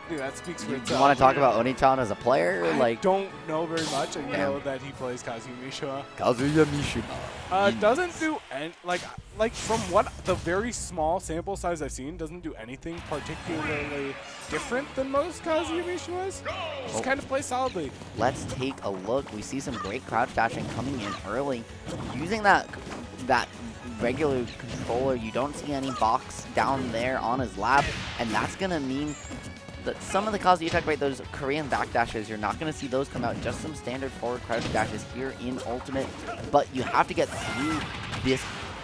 think that speaks for itself. You want to talk about Oni-chan as a player? I don't know very much. I know that he plays Kazuya Mishima. Kazuya Mishima. Doesn't do like from what the very small sample size I've seen, doesn't do anything particularly different than most Kazuya Mishimas. Just kind of plays solidly. Let's take a look. We see some great crouch dashing coming in early. Using that regular controller, you don't see any box down there on his lap, and that's going to mean that some of the Kazuya attack, right, those Korean back dashes, you're not going to see those come out. Just some standard forward crouch dashes here in Ultimate, but you have to get through this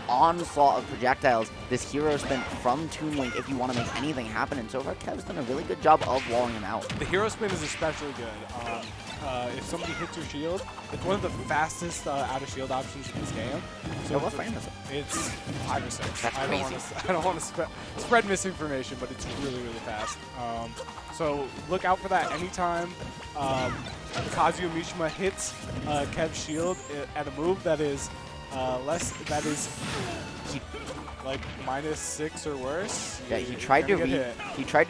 onslaught of projectiles, this hero spin from Toon Link if you want to make anything happen, and so far Kev's done a really good job of walling him out. The hero spin is especially good. If somebody hits your shield, it's one of the fastest out of shield options in this game. So what frame is it? It's 5 or 6. That's crazy. I don't want to spread misinformation, but it's really, really fast. So look out for that anytime Kazuya Mishima hits Kev's shield at a move that is like -6 or worse. Yeah, he tried to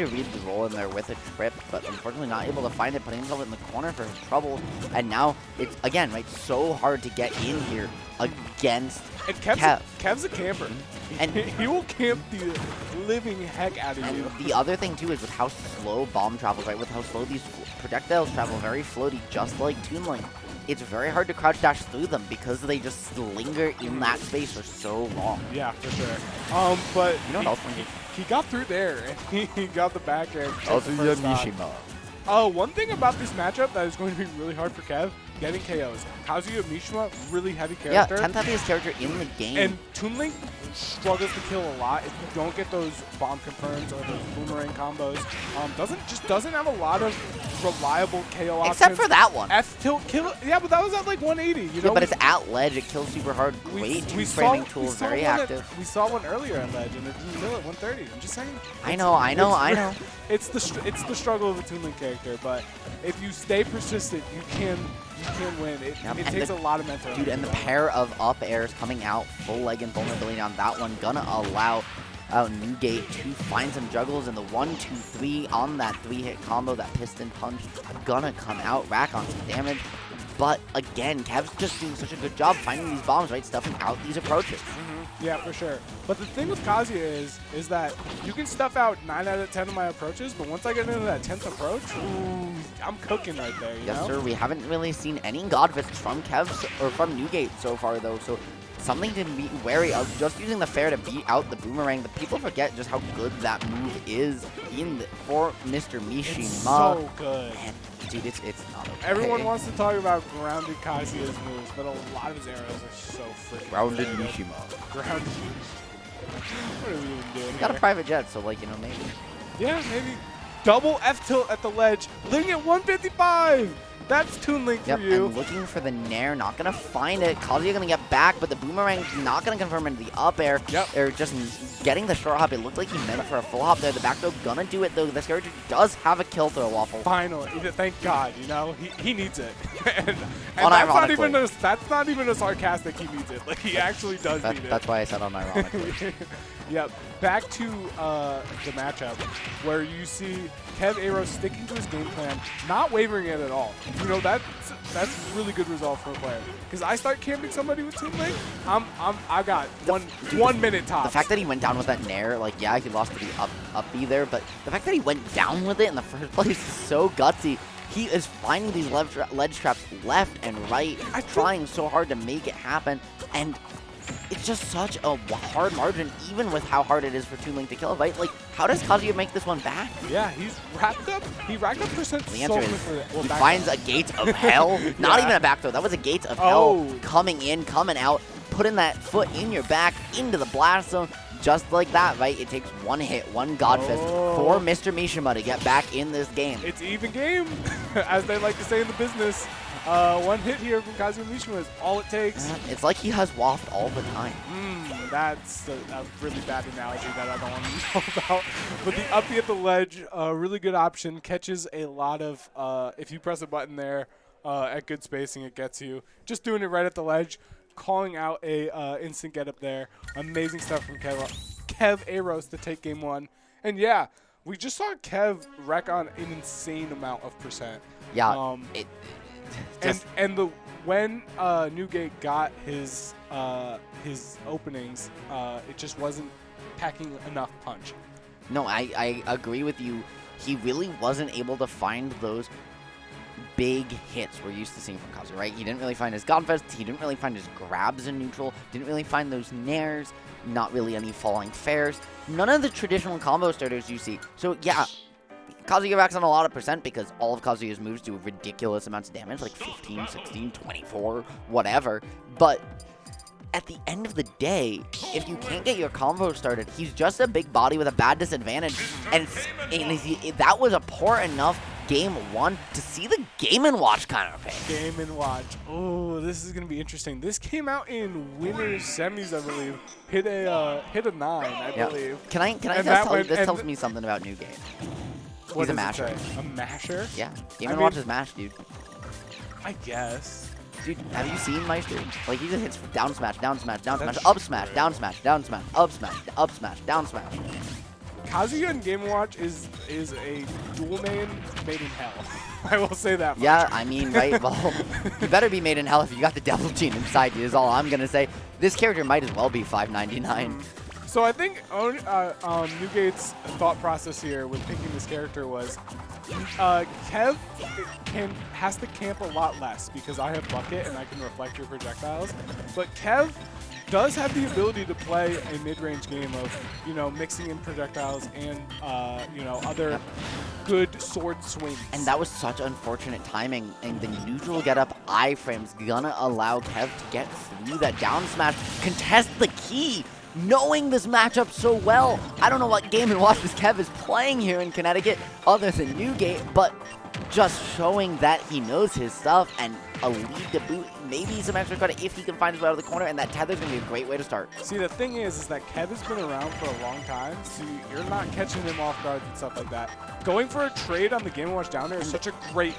read the roll in there with a trip, but unfortunately not able to find it, putting himself in the corner for his trouble. And now it's again so hard to get in here against Kev. Kev's a camper, and he will camp the living heck out of you. The other thing too is with how slow bomb travels, right? With how slow these projectiles travel, very floaty, just like Toon Link. It's very hard to crouch dash through them because they just linger in that space for so long. Yeah, for sure. But you know what else? He got through there, and he got the back air. Kazuya Mishima. One thing about this matchup that is going to be really hard for Kev, getting KOs. Kazuya Mishima, really heavy character. Yeah, 10th heaviest character in the game. And Toon Link struggles to kill a lot if you don't get those bomb confirms or those boomerang combos. Doesn't have a lot of reliable KO options. Except for that one. F-tilt kill. Yeah, but that was at like 180. You know? Yeah, but it's at ledge. It kills super hard. Great two-framing tool, very active. We saw one earlier at ledge, and it didn't mill at 130. I'm just saying. I know. It's the struggle of a Toon Link character, but if you stay persistent, you can win. It takes a lot of mental. Dude, and the pair of up airs coming out, full leg and vulnerability on that one, gonna allow Newgate to find some juggles, and the 1-2-3 on that 3-hit combo, that piston punch, gonna come out, rack on some damage. But again, Kev's just doing such a good job finding these bombs, right? Stuffing out these approaches. Yeah, for sure. But the thing with Kazuya is that you can stuff out 9 out of 10 of my approaches, but once I get into that 10th approach, ooh, I'm cooking right there, you know? Yes, sir. We haven't really seen any Godfists from Kev's or from Newgate so far, though, so something to be wary of. Just using the fair to beat out the boomerang, but people forget just how good that move is for Mr. Mishima. It's so good. And, dude, it's not okay. Everyone wants to talk about grounded Kazuya's moves, but a lot of his arrows are so freaking grounded good. Mishima. Grounded Mishima. What are we even doing? Got a private jet, so like, maybe. Yeah, maybe. Double F-tilt at the ledge. Living at 155. That's Toon Link for you. And looking for the Nair, not going to find it. Kazuya going to get back, but the boomerang's not going to confirm into the up air. They're just getting the short hop. It looked like he meant for a full hop there. The back throw going to do it, though. This character does have a kill throw, Waffle. Finally. Thank God. He needs it. and that's not even a sarcastic he needs it. Like, he actually does need it. That's why I said unironically. Yep. Back to the matchup where you see Kev Aero sticking to his game plan, not wavering it at all. That's really good result for a player. Because I start camping somebody with Toon Link, I got one minute tops. The fact that he went down with that Nair, like, yeah, he lost to the up B there, but the fact that he went down with it in the first place is so gutsy. He is finding these ledge traps left and right, trying so hard to make it happen, and it's just such a hard margin, even with how hard it is for Toon Link to kill, right? Like, how does Kazuya make this one back? Yeah, he racked up percent. The answer is he finds a gate of hell. Not even a back throw. That was a gate of hell coming in, coming out, putting that foot in your back into the blast zone. Just like that, right? It takes one hit, one Godfist for Mr. Mishima to get back in this game. It's even game, as they like to say in the business. One hit here from Kazuya Mishima is all it takes. It's like he has waft all the time. That's a really bad analogy that I don't want to know about. But the up B at the ledge, really good option. Catches a lot of, if you press a button there at good spacing, it gets you. Just doing it right at the ledge, calling out a instant get up there. Amazing stuff from Kev Aros to take game one. And yeah, we just saw Kev wreck on an insane amount of percent. Yeah. When Newgate got his openings, it just wasn't packing enough punch. No, I agree with you. He really wasn't able to find those big hits we're used to seeing from Kazuya, right? He didn't really find his Godfest. He didn't really find his grabs in neutral. Didn't really find those nairs. Not really any falling fairs. None of the traditional combo starters you see. So, yeah, Kazuya racks on a lot of percent because all of Kazuya's moves do ridiculous amounts of damage, like 15, 16, 24, whatever. But at the end of the day, if you can't get your combo started, he's just a big body with a bad disadvantage. And that was a poor enough game 1 to see the Game & Watch kind of pick. Game & Watch. Oh, this is going to be interesting. This came out in winners semis, I believe. Hit a 9, I believe. Can I just tell you, this tells me something about Newgate. He's a masher. A masher? Yeah. Game & Watch is mash, dude. I guess. Dude, have you seen Meister? Like, he just hits down smash, down smash, down smash, up smash, down smash, down smash, up smash, up smash, down smash. Kazuya in Game & Watch is a dual main made in hell. I will say that much. Yeah, I mean, right? Well, you better be made in hell if you got the Devil Gene inside you, is all I'm going to say. This character might as well be 599. So I think Newgate's thought process here with picking this character was Kev has to camp a lot less because I have Bucket and I can reflect your projectiles. But Kev does have the ability to play a mid-range game of, mixing in projectiles and, other good sword swings. And that was such unfortunate timing. And the neutral get-up I-frame's gonna allow Kev to get through that down smash, contest the key, knowing this matchup so well. I don't know what Game & Watch this Kev is playing here in Connecticut other than Newgate, but just showing that he knows his stuff and a lead to boot, maybe some extra credit if he can find his way out of the corner, and that tether's going to be a great way to start. See, the thing is that Kev has been around for a long time, so you're not catching him off guard and stuff like that. Going for a trade on the Game & Watch down there is such a great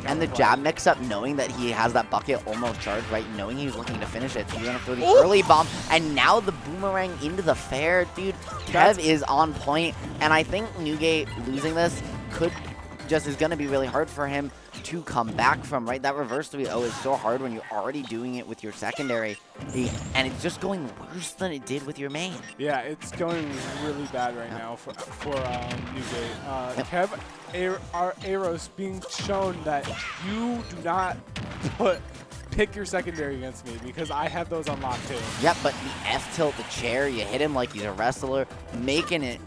And the jab mix-up, knowing that he has that bucket almost charged, right? Knowing he's looking to finish it, so you're going to throw the early bomb, and now the boomerang into the fair, dude. Kev is on point, and I think Newgate losing this is going to be really hard for him to come back from, right? That reverse 3-0 is so hard when you're already doing it with your secondary, and it's just going worse than it did with your main. Yeah, it's going really bad right now for Newgate. Kev Aros being shown that you do not pick your secondary against me because I have those unlocked too. Yep, but the F-tilt, the chair, you hit him like he's a wrestler, making it,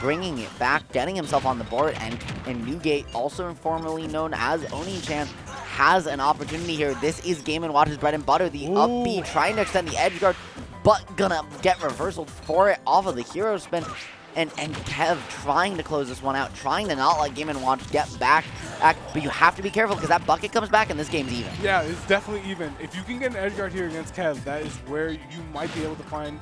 bringing it back, getting himself on the board, and Newgate, also formerly known as Oni-chan, has an opportunity here. This is Game & Watch's bread and butter. The up B trying to extend the edge guard, but gonna get reversaled for it off of the hero spin. And Kev trying to close this one out, trying to not let Game & Watch get back. But you have to be careful because that bucket comes back and this game's even. Yeah, it's definitely even. If you can get an edge guard here against Kev, that is where you might be able to find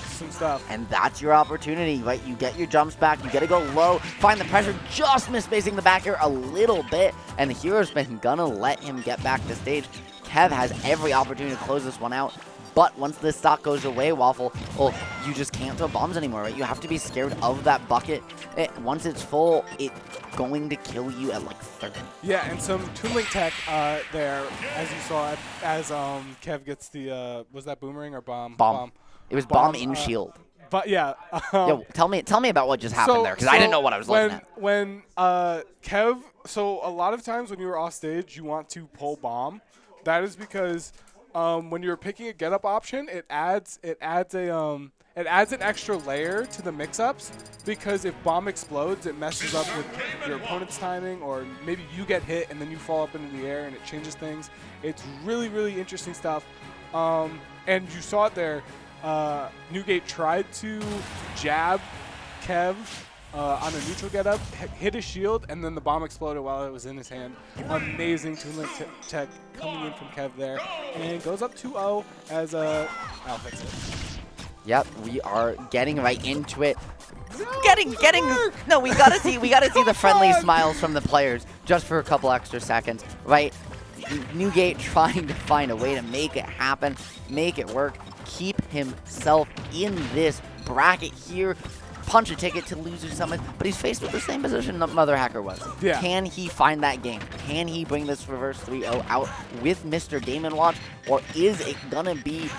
some stuff. And that's your opportunity, right? You get your jumps back, you gotta go low, find the pressure, just misspacing the back air a little bit, and the hero's been gonna let him get back to stage. Kev has every opportunity to close this one out. But once this stock goes away, Waffle, well, you just can't throw bombs anymore, right? You have to be scared of that bucket. Once it's full, it's going to kill you at like 30. Yeah, and some Toon Link tech there, as you saw, as Kev gets the, was that boomerang or bomb? Bomb. It was bomb in shield. But yeah. Yo, tell me about what just happened there, because I didn't know what I was looking at. When Kev, so a lot of times when you're off stage, you want to pull bomb. That is because when you're picking a get-up option, it adds an extra layer to the mix-ups, because if bomb explodes, it messes up with your opponent's timing, or maybe you get hit and then you fall up into the air and it changes things. It's really, really interesting stuff. And you saw it there. Newgate tried to jab Kev on a neutral get-up, hit his shield, and then the bomb exploded while it was in his hand. Amazing Toon Link tech coming in from Kev there. And goes up 2-0 as I'll fix it. Yep, we are getting right into it. No, we gotta see the friendly smiles from the players just for a couple extra seconds, right? Newgate trying to find a way to make it happen, make it work, keep himself in this bracket here. punch a ticket to loser summon, but he's faced with the same position that Mother Hacker was. Yeah. Can he find that game? Can he bring this reverse 3-0 out with Mr. Game & Watch, or is it gonna be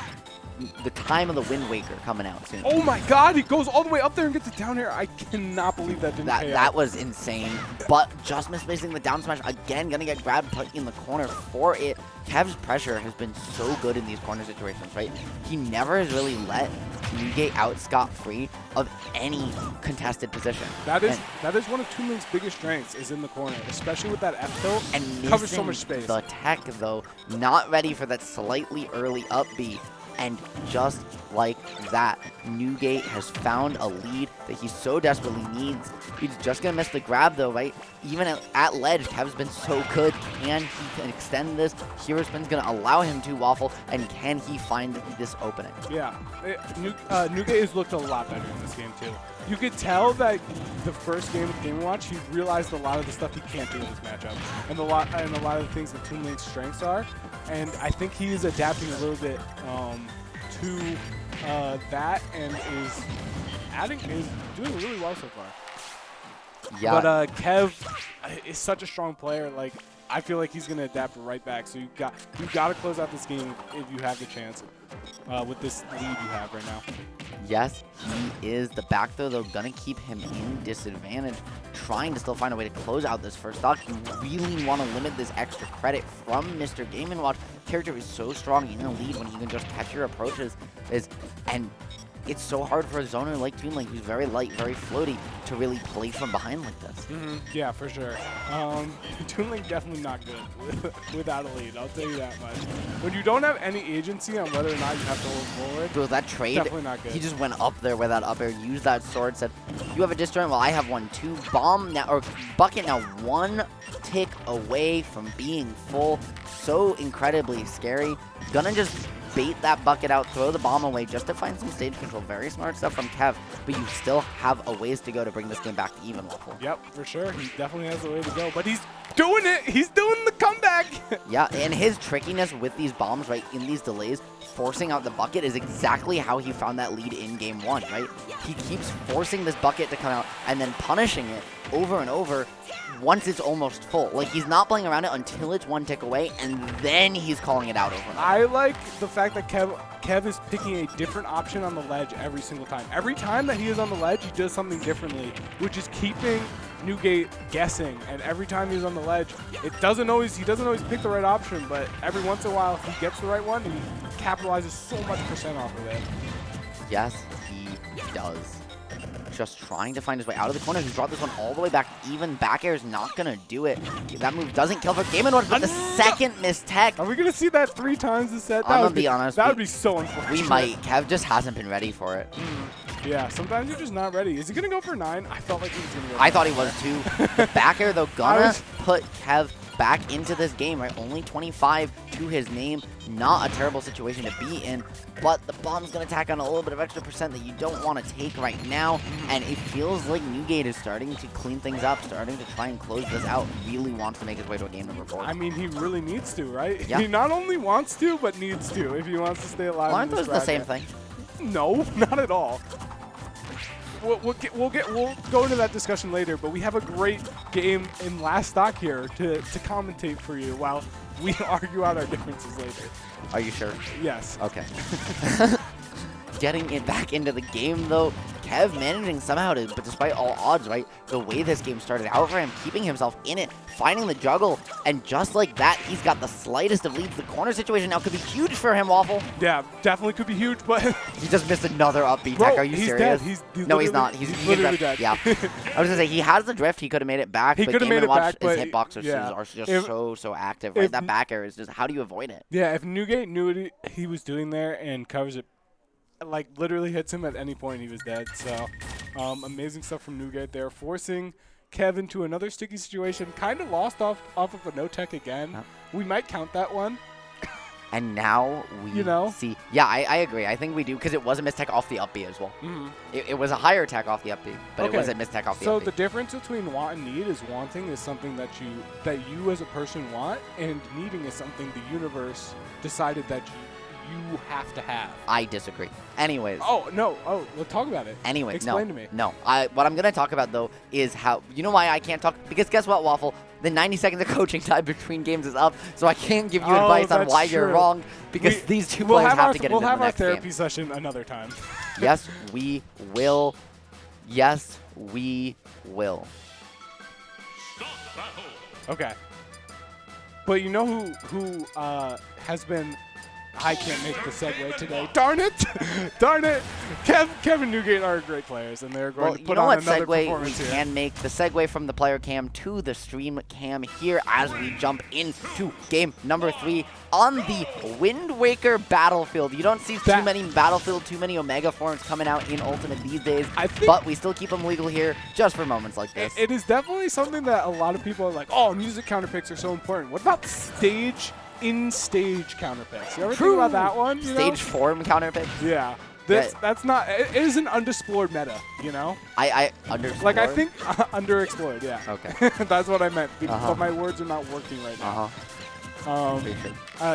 the time of the Wind Waker coming out soon? Oh my God, he goes all the way up there and gets it down here. I cannot believe that didn't pay That off. was insane, but just misplacing the down smash again, gonna get grabbed, put in the corner for it. Kev's pressure has been so good in these corner situations, right? He never has really let Newgate out scot-free of any contested position. That is one of Toonlink's biggest strengths, is in the corner, especially with that F tilt. And Covers so missing much space. the tech, though, not ready for that slightly early up B. And just like that, Newgate has found a lead that he so desperately needs. He's just going to miss the grab, though, right? Even at ledge, Kev's been so good. Can he extend this? Hero Spin's going to allow him to waffle, and can he find this opening? Yeah, Newgate has looked a lot better in this game, too. You could tell that the first game of Game & Watch, he realized a lot of the stuff he can't do in this matchup, and a lot of the things that Toon Link's strengths are. And I think he is adapting a little bit to that, and is doing really well so far. Yeah. But Kev is such a strong player. Like, I feel like he's gonna adapt right back. So you got to close out this game if you have the chance with this lead you have right now. Yes, he is. The back throw, though, gonna keep him in disadvantage, trying to still find a way to close out this first stock. You really want to limit this extra credit from Mr. Game & Watch. Character is so strong in the lead when he can just catch your approaches. And it's so hard for a zoner like Toon Link, who's very light, very floaty, to really play from behind like this. Yeah, for sure. Toon Link definitely not good without a lead, I'll tell you that much. When you don't have any agency on whether or not you have to hold forward, So that trade, definitely not good. he just went up there with that up air, used that sword, said, you have a disjoint, well, I have one too. Bomb now, or bucket now one tick away from being full. So incredibly scary. Gonna just bait that bucket out, throw the bomb away just to find some stage control. Very smart stuff from Kev, but you still have a ways to go to bring this game back to even waffle. Yep, for sure. He definitely has a way to go, but he's doing it. He's doing the comeback. Yeah, and his trickiness with these bombs, right, in these delays, forcing out the bucket is exactly how he found that lead in game one, right? He keeps forcing this bucket to come out and then punishing it over and over once it's almost full. Like, he's not playing around it until it's one tick away, and then he's calling it out over and over. I like the fact that Kev is picking a different option on the ledge every single time. Every time that he is on the ledge, he does something differently, which is keeping Newgate guessing. And every time he's on the ledge, he doesn't always pick the right option, but every once in a while, he gets the right one, and he capitalizes so much % off of it. Yes, he does. Just trying to find his way out of the corner. He's brought this one all the way back. Even back air is not going to do it. That move doesn't kill for Game & Watch, but the second missed tech. Are we going to see that 3 times this set? I'm going to be honest. That would be so unfortunate. We might. Kev just hasn't been ready for it. Yeah, sometimes you're just not ready. Is he going to go for 9? I felt like he was going to go for I thought 9. he was too. The back air, though, gonna put Kev back into this game, right? Only 25 to his name. Not a terrible situation to be in, but the bomb's going to tack on a little bit of extra % that you don't want to take right now, and it feels like Newgate is starting to clean things up, starting to try and close this out, really wants to make his way to a game number 4. I mean, he really needs to, right? Yeah. He not only wants to, but needs to if he wants to stay alive. Aren't in this those the same bracket. thing? No, not at all. We'll go into that discussion later, but we have a great game in last stock here to commentate for you while we argue out our differences later. Are you sure? Yes. Okay. Getting it back into the game, though, Kev managing somehow to, but despite all odds, right, the way this game started out for him, keeping himself in it, finding the juggle, and just like that, he's got the slightest of leads. The corner situation now could be huge for him, Waffle. Yeah, definitely could be huge, but... He just missed another upbeat Bro, tech. Are you he's serious? Dead. He's no, he's not. He's literally dead. Yeah. I was going to say, he has the drift. He could have made it back, He but could have Game made & it Watch, back, his but hitboxes are just so active, right? That back air is just, how do you avoid it? Yeah, if Newgate knew what he was doing there and covers it, like literally hits him at any point, he was dead. So amazing stuff from Newgate there, forcing Kevin to another sticky situation. Kind of lost off of a no tech again. Yep. We might count that one. And now we see. Yeah, I agree. I think we do, because it was a mistech off the up B as well. It was a higher tech off the up B, but it was a mistech off the up B. So the difference between want and need is wanting is something that you as a person want, and needing is something the universe decided that you have to have. I disagree. Anyways. Oh, no. Oh, let's talk about it. Anyway, Explain to me. No. What I'm going to talk about, though, is how... You know why I can't talk? Because guess what, Waffle? The 90 seconds of coaching time between games is up, so I can't give you advice on why you're wrong, because these two players have to get into the next game. We'll have our therapy session another time. Yes, we will. Yes, we will. Okay. But you know who has been... I can't make the segue today. Darn it! Darn it! Kev and Newgate are great players, and they're going to put on another performance here. We can make the segue from the player cam to the stream cam here as we jump into game number 3 on the Wind Waker battlefield. You don't see too many Battlefield, too many Omega forms coming out in Ultimate these days, but we still keep them legal here just for moments like this. It is definitely something that a lot of people are like, oh, music counterpicks are so important. What about in-stage counterpicks? You ever think about that one? Stage form counterpicks? Yeah. That's not, it is an underexplored meta, you know? I underexplored? Like, I think underexplored, yeah. Okay. That's what I meant, but my words are not working right now.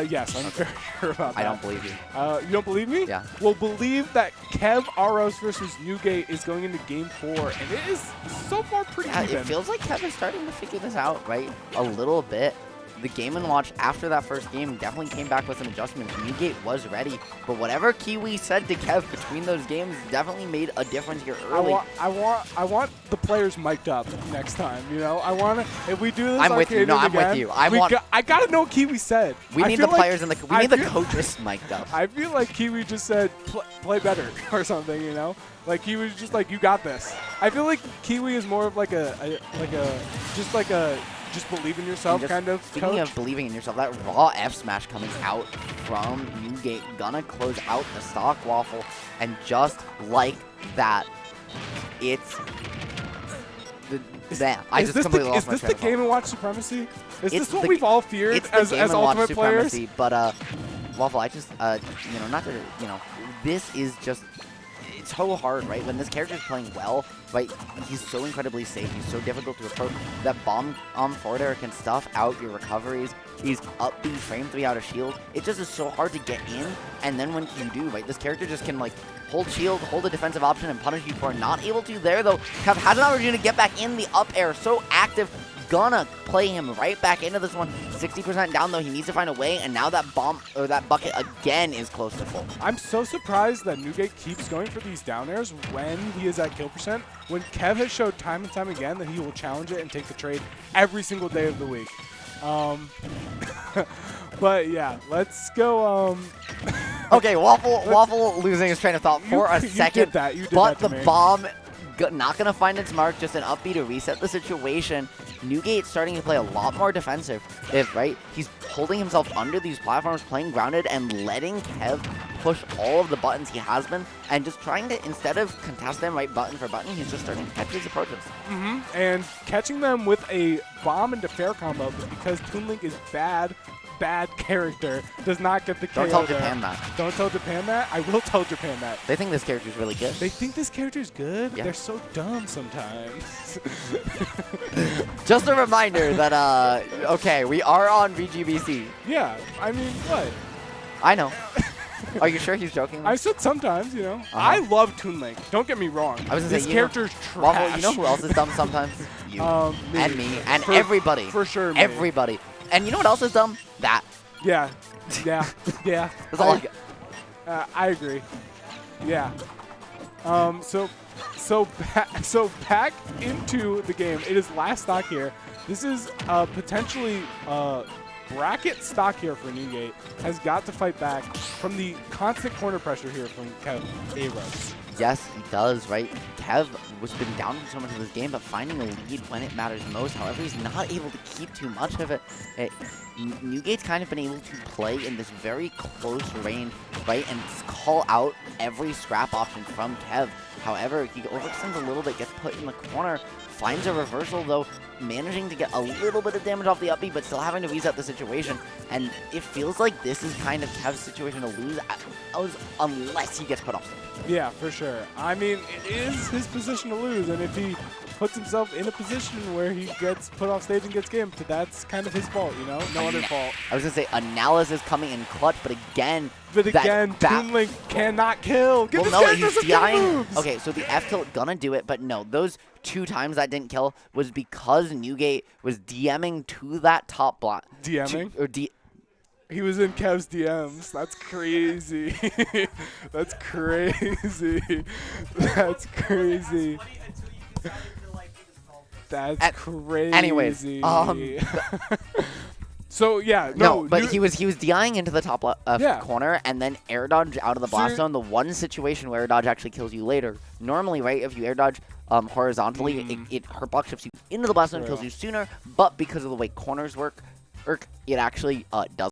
Yes, I'm very sure about that. I don't believe you. You don't believe me? Yeah. Well, believe that Kev Aros versus Newgate is going into game 4, and it is so far pretty even. It feels like Kev is starting to figure this out, right? A little bit. The Game & Watch after that first game definitely came back with some adjustments. Newgate was ready, but whatever Kiwi said to Kev between those games definitely made a difference here early. I want the players mic'd up next time. You know, I want to. If we do this, I'm with you. No, I'm with you. I gotta know what Kiwi said. We need the players and we need the coaches mic'd up. I feel like Kiwi just said play better or something. You know, like he was just like, you got this. I feel like Kiwi is more of like just believe in yourself kind of Speaking of believing in yourself, that raw F smash coming out from Newgate, gonna close out the stock, Waffle, and just like that, it's... I just completely lost my train of thought. Is this the Game & Watch supremacy? Is this what we've all feared as Ultimate players? But, Waffle, I just, not to, this is just... It's so hard, right? When this character is playing well, right? He's so incredibly safe. He's so difficult to approach. That bomb forward air can stuff out your recoveries. He's up B, frame 3 out of shield. It just is so hard to get in. And then when you do, right? This character just can, like, hold shield, hold a defensive option, and punish you for not able to there, though. Kev has an opportunity to get back in the up air. So active. Gonna play him right back into this one. 60% down, though. He needs to find a way, and now that bomb or that bucket again is close to full. I'm so surprised that Newgate keeps going for these down airs when he is at kill percent, when Kev has showed time and time again that he will challenge it and take the trade every single day of the week. But yeah, let's go. Okay, Waffle losing his train of thought for a second. You did that. But the bomb not going to find its mark, just an up B to reset the situation. Newgate starting to play a lot more defensive, right? He's holding himself under these platforms, playing grounded, and letting Kev push all of the buttons he has been, and just trying to, instead of contest them right button for button, he's just starting to catch his approaches. And catching them with a bomb into fair combo, but because Toon Link is bad character, does not get the KO. Don't tell Japan that. Don't tell Japan that? I will tell Japan that. They think this character is really good. They think this character is good? Yeah. They're so dumb sometimes. Just a reminder that, okay, we are on VGBC. Yeah, I mean, what? I know. Are you sure he's joking? I said sometimes, you know. I love Toon Link. Don't get me wrong. I was gonna this say, character's trash. Waffle, you know who else is dumb sometimes? You. And me. And everybody. For sure, me. Everybody. And you know what else is dumb? That. Yeah. That's all I got. I agree. Yeah. So back into the game. It is last stock here. This is potentially bracket stock here for Newgate. Has got to fight back from the constant corner pressure here from Kev Aros. Yes, he does, right? Kev was been down for so much of this game, but finding a lead when it matters most. However, he's not able to keep too much of it. Newgate's kind of been able to play in this very close range, right, and call out every scrap option from Kev. However, he overextends a little bit, gets put in the corner, finds a reversal, though, managing to get a little bit of damage off the up B, but still having to reset the situation. And it feels like this is kind of Kev's situation to lose, unless he gets put off stage. Yeah, for sure. I mean, it is his position to lose, and if he puts himself in a position where he gets put off stage and gets gimped. That's kind of his fault, you know? No other fault. I was going to say, Analysis coming in clutch, but again... Toon Link cannot kill. Give well, no, he's DIing. Okay, so the F tilt gonna do it, but no, those 2 times that didn't kill was because Newgate was DMing to that top block. DMing? He was in Kev's DMs. That's crazy. That's crazy. That's crazy. That's crazy. Anyways, so yeah, no, but he was DIing into the top left corner and then air dodge out of the blast zone. The one situation where air dodge actually kills you later. Normally, right, if you air dodge horizontally, her block shifts you into the blast zone, kills you sooner. But because of the way corners work, it actually does.